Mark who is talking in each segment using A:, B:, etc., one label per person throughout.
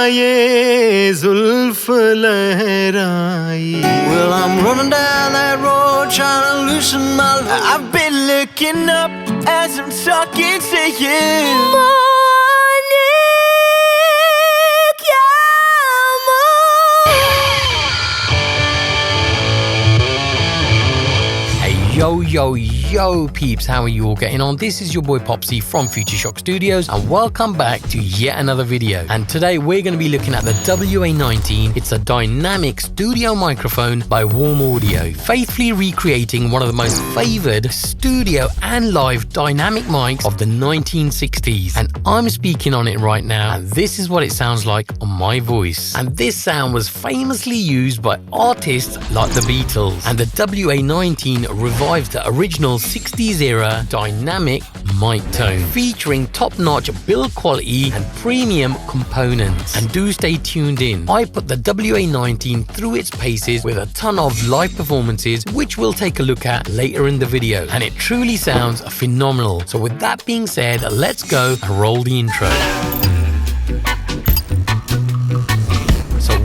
A: ये जुल्फ लहराई.
B: Well, I'm running down that road trying to loosen my load. I've been looking up as I'm talking to you.
C: Yo peeps, how are you all getting on? This is your boy Popsy from Future Shock Studios and welcome back to yet another video. And today we're going to be looking at the WA-19. It's a dynamic studio microphone by Warm Audio, faithfully recreating one of the most favoured studio and live dynamic mics of the 1960s. And I'm speaking on it right now, and this is what it sounds like on my voice. And this sound was famously used by artists like the Beatles, and the WA-19 revived the original 60s era dynamic mic tone, featuring top-notch build quality and premium components. And do stay tuned in. I put the WA-19 through its paces with a ton of live performances, which we'll take a look at later in the video, and it truly sounds phenomenal. So with that being said, let's go and roll the intro.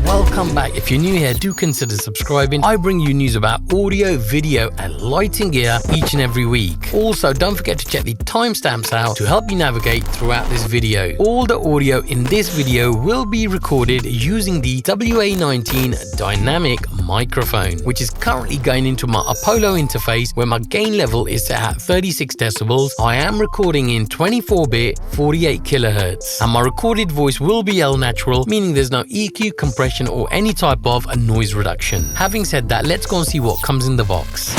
C: Welcome back. If you're new here, do consider subscribing. I bring you news about audio, video and lighting gear each and every week. Also, don't forget to check the timestamps out to help you navigate throughout this video. All the audio in this video will be recorded using the WA-19 dynamic microphone, which is currently going into my Apollo interface where my gain level is set at 36 decibels. I am recording in 24-bit 48 kilohertz, and my recorded voice will be L natural, meaning there's no EQ, compression or any type of a noise reduction. Having said that, let's go and see what comes in the box.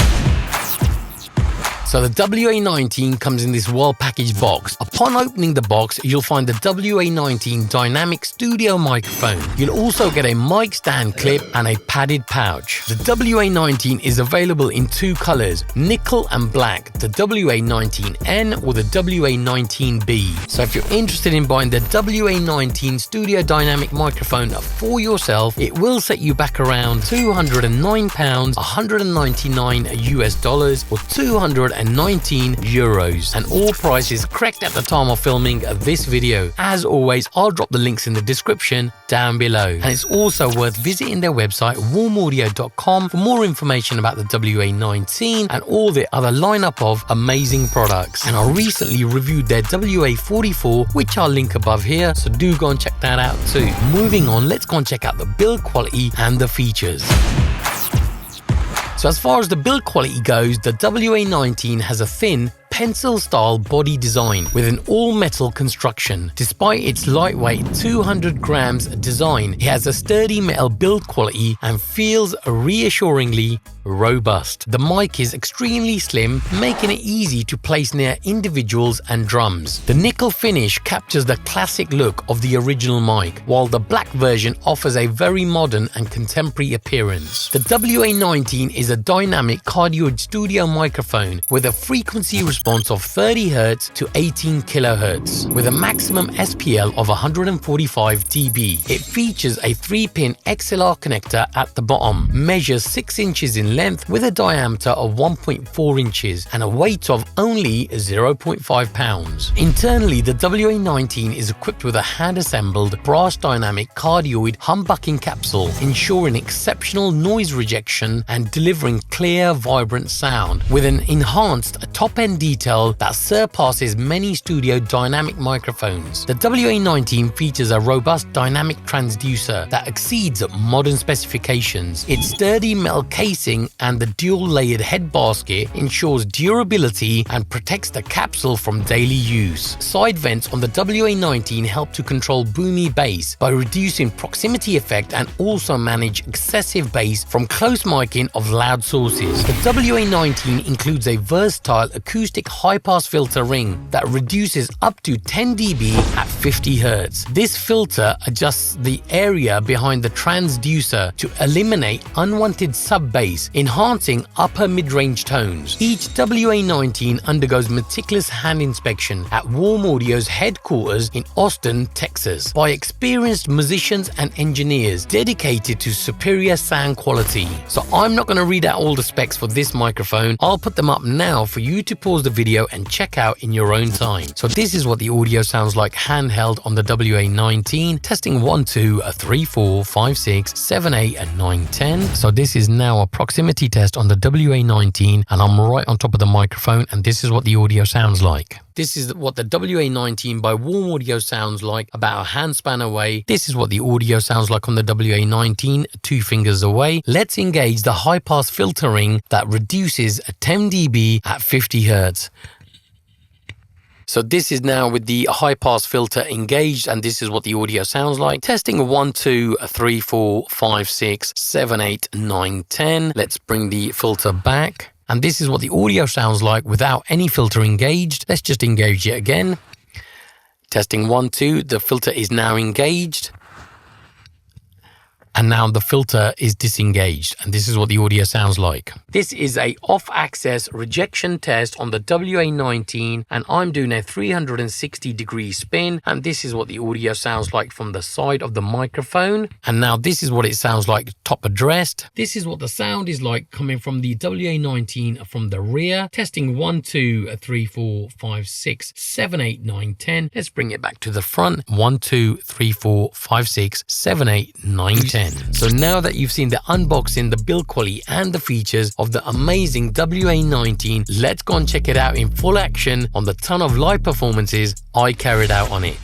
C: So the WA-19 comes in this well-packaged box. Upon opening the box, you'll find the WA-19 dynamic studio microphone. You'll also get a mic stand clip and a padded pouch. The WA-19 is available in two colors, nickel and black, the WA-19N or the WA-19B. So if you're interested in buying the WA-19 studio dynamic microphone for yourself, it will set you back around £209, $199 US, or €219, and all prices correct at the time of filming this video. As always, I'll drop the links in the description down below, and it's also worth visiting their website warmaudio.com for more information about the WA-19 and all the other lineup of amazing products. And I recently reviewed their WA-44, which I'll link above here, so do go and check that out too. Moving on, let's go and check out the build quality and the features. So as far as the build quality goes, the WA-19 has a thin pencil-style body design with an all-metal construction. Despite its lightweight 200 grams design, it has a sturdy metal build quality and feels reassuringly robust. The mic is extremely slim, making it easy to place near individuals and drums. The nickel finish captures the classic look of the original mic, while the black version offers a very modern and contemporary appearance. The WA-19 is a dynamic cardioid studio microphone with a frequency response of 30 Hz to 18 kHz with a maximum SPL of 145 dB. It features a 3-pin XLR connector at the bottom, measures 6 inches in length with a diameter of 1.4 inches and a weight of only 0.5 pounds. Internally, the WA-19 is equipped with a hand-assembled brass dynamic cardioid humbucking capsule, ensuring exceptional noise rejection and delivering clear, vibrant sound with an enhanced top-end detail that surpasses many studio dynamic microphones. The WA-19 features a robust dynamic transducer that exceeds modern specifications. Its sturdy metal casing and the dual-layered head basket ensures durability and protects the capsule from daily use. Side vents on the WA-19 help to control boomy bass by reducing proximity effect and also manage excessive bass from close miking of loud sources. The WA-19 includes a versatile acoustic high-pass filter ring that reduces up to 10 dB at 50 Hz. This filter adjusts the area behind the transducer to eliminate unwanted sub-bass, enhancing upper mid-range tones. Each WA-19 undergoes meticulous hand inspection at Warm Audio's headquarters in Austin, Texas, by experienced musicians and engineers dedicated to superior sound quality. So I'm not going to read out all the specs for this microphone. I'll put them up now for you to pause the video and check out in your own time. So this is what the audio sounds like handheld on the WA-19. Testing 1, 2, 3, 4, 5, 6, 7, 8 and 9, 10. So this is now a proximity test on the WA-19 and I'm right on top of the microphone, and this is what the audio sounds like. This is what the WA-19 by Warm Audio sounds like about a handspan away. This is what the audio sounds like on the WA-19 2 fingers away. Let's engage the high pass filtering that reduces 10 dB at 50 Hz. So this is now with the high pass filter engaged, and this is what the audio sounds like. Testing 1, 2, 3, 4, 5, 6, 7, 8, 9, 10. Let's bring the filter back. And this is what the audio sounds like without any filter engaged. Let's just engage it again. Testing 1, 2, the filter is now engaged. And now the filter is disengaged, and this is what the audio sounds like. This is a off-axis rejection test on the WA-19, and I'm doing a 360-degree spin, and this is what the audio sounds like from the side of the microphone. And now this is what it sounds like top addressed. This is what the sound is like coming from the WA-19 from the rear. Testing 1, 2, 3, 4, 5, 6, 7, 8, 9, 10. Let's bring it back to the front. 1, 2, 3, 4, 5, 6, 7, 8, 9, 10. So now that you've seen the unboxing, the build quality and the features of the amazing WA-19, let's go and check it out in full action on the ton of live performances I carried out on it.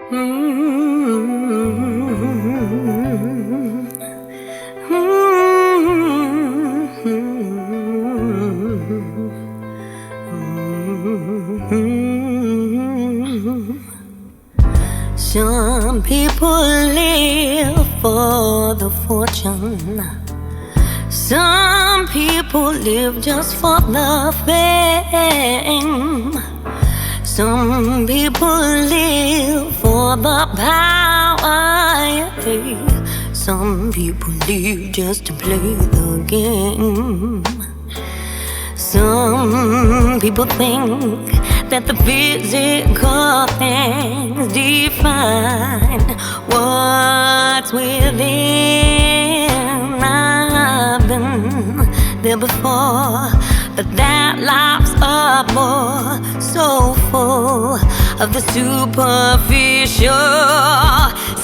D: Some people live for the fortune. Some people live just for the fame. Some people live for the power. Some people live just to play the game. Some people think that the physical things define what's within. I've been there before, but that life's a bore, so full of the superficial.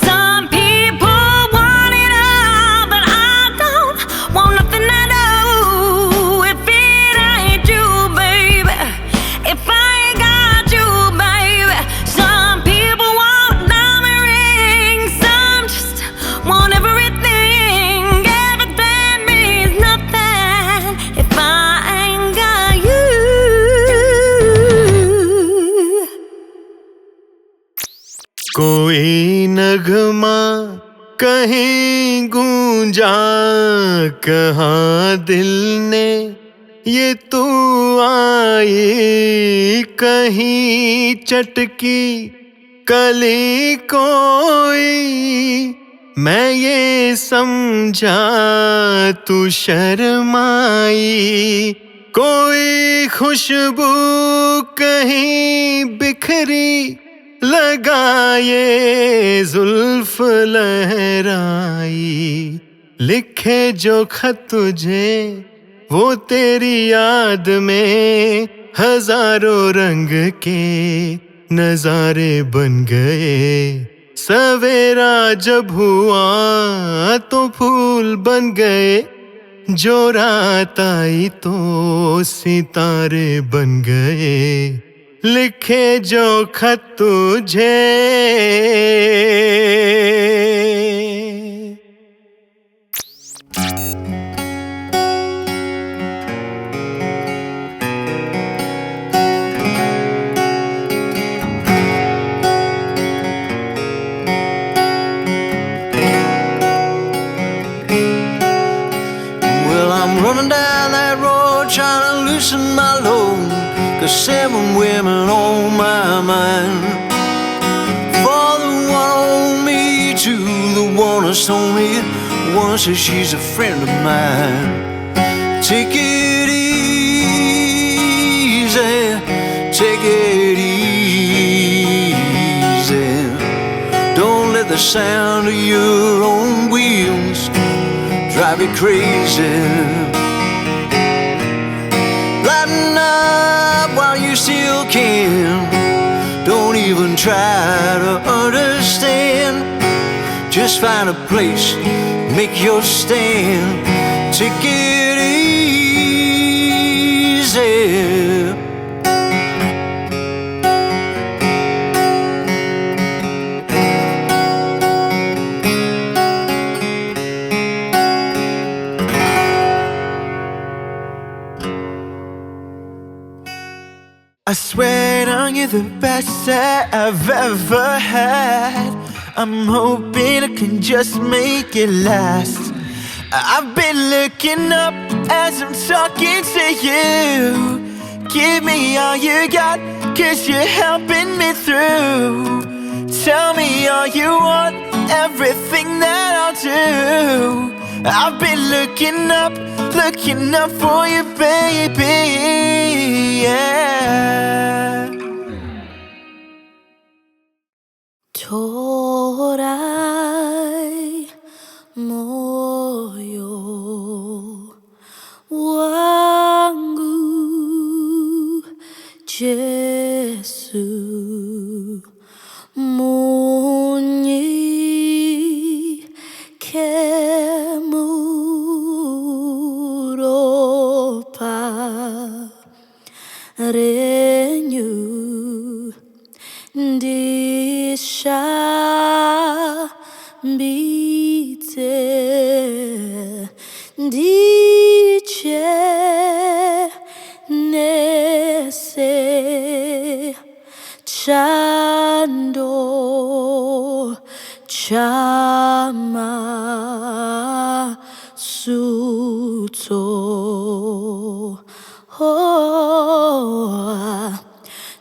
D: Some people want it all, but I don't want nothing at all. If it ain't you, baby, if I ain't got you, baby. Some people want diamond rings, some just want everything. Everything means nothing if I ain't got you.
A: कोई नगमा कहीं गूंजा, कहाँ दिल ने ये तू आई, कहीं चटकी कली कोई, मैं ये समझा तू शर्माई। कोई खुशबू कहीं बिखरी, लगाए जुल्फ लहराई। लिखे जो खत तुझे वो तेरी याद में हजारों रंग के नजारे बन गए। सवेरा जब हुआ तो फूल बन गए, जो रात आई तो सितारे बन गए। लिखे जो खत तुझे।
B: Well, I'm running down that road trying to loosen my load, 'cause 7 women on my mind. For the one on me, to the one that's on me. One says she's a friend of mine. Take it easy, take it easy. Don't let the sound of your own wheels drive you crazy. Lighten up while you still can. Don't even try to understand. Just find a place, make your stand. Take it easy. I swear on you the best that I've ever had. I'm hoping I can just make it last. I've been looking up as I'm talking to you. Give me all you got, 'cause you're helping me through. Tell me all you want, everything that I'll do. I've been looking up for you, baby, yeah.
D: Torai moyo wangu Jesu munyi kemuropa renyu ndisha chando chama suto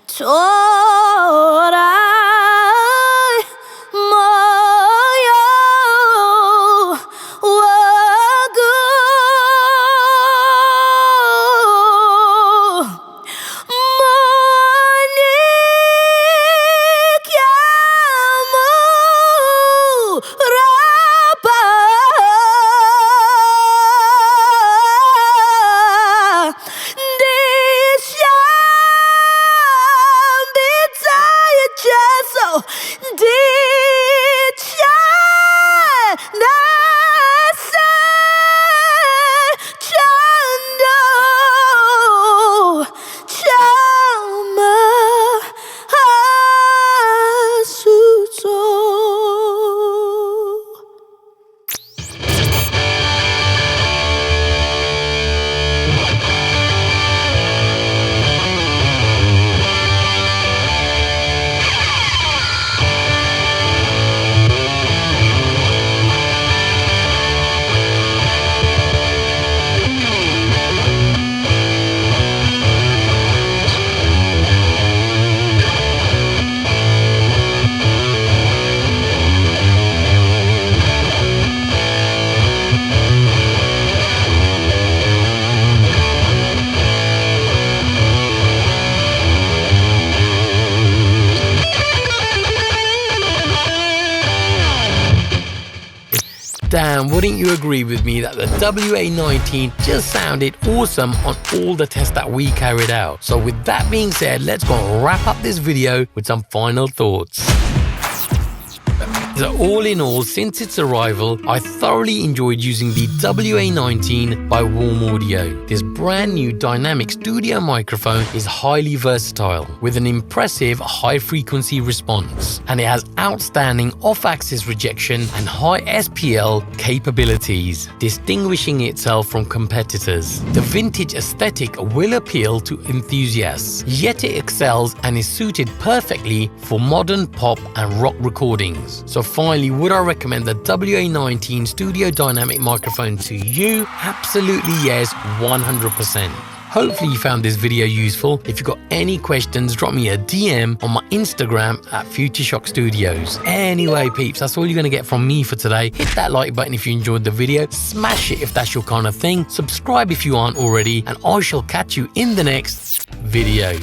D: torai moyo wagu
C: Damn, wouldn't you agree with me that the WA-19 just sounded awesome on all the tests that we carried out? So with that being said, let's go and wrap up this video with some final thoughts. So all in all, since its arrival, I thoroughly enjoyed using the WA-19 by Warm Audio. This brand new dynamic studio microphone is highly versatile with an impressive high frequency response, and it has outstanding off-axis rejection and high SPL capabilities, distinguishing itself from competitors. The vintage aesthetic will appeal to enthusiasts, yet it excels and is suited perfectly for modern pop and rock recordings. So finally, would I recommend the WA-19 Studio Dynamic microphone to you? Absolutely yes, 100%. Hopefully you found this video useful. If you've got any questions, drop me a DM on my Instagram at Futureshock Studios. Anyway, peeps, that's all you're going to get from me for today. Hit that like button if you enjoyed the video. Smash it if that's your kind of thing. Subscribe if you aren't already. And I shall catch you in the next video.